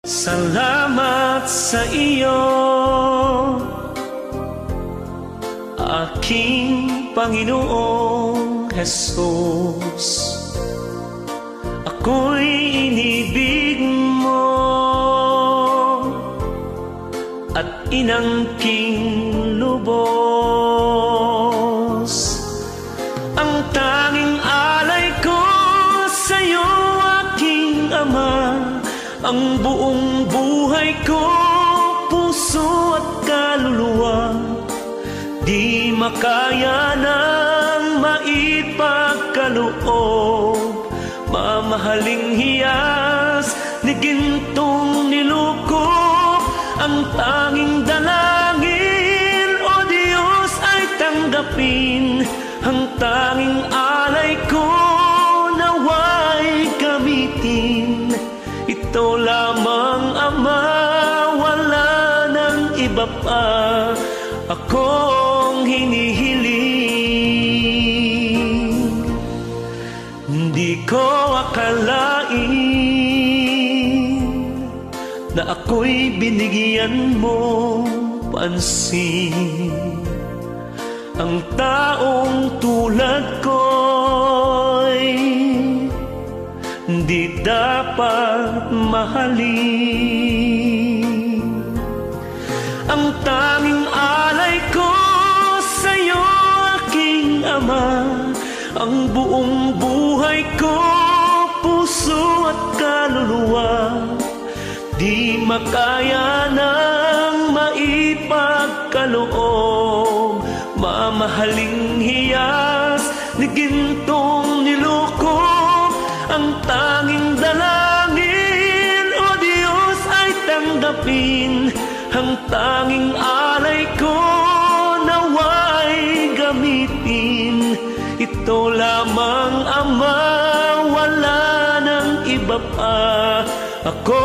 Salamat sa iyo, aking Panginoong Jesus. Ako'y inibig mo at inangking lubos. Ang tanging alay ko sa'yo, aking Ama, ang buong buhay ko, puso at kaluluwa, di makaya nang maipagkaloob. Mamahaling hiyas ni gintong nilukop, ang tanging dalangin, O Diyos, ay tanggapin. Ang tanging alay ko, naway gamitin. Ito lamang, Ama, wala nang iba pa akong hinihiling. Hindi ko akalain na ako'y binigyan mo pansin. Ang taong tulad ko'y di dapat mahalin. Ang tanging alay ko sa'yo, aking Ama, ang buong buhay ko, puso at kaluluwa, di makaya nang maipagkaloob. Mamahaling hiyas ni gintong nilukop, ang tanging dalangin, O Diyos, ay tanggapin. Ang tanging alay ko, naway gamitin. Ito lamang, Ama, wala nang iba pa ako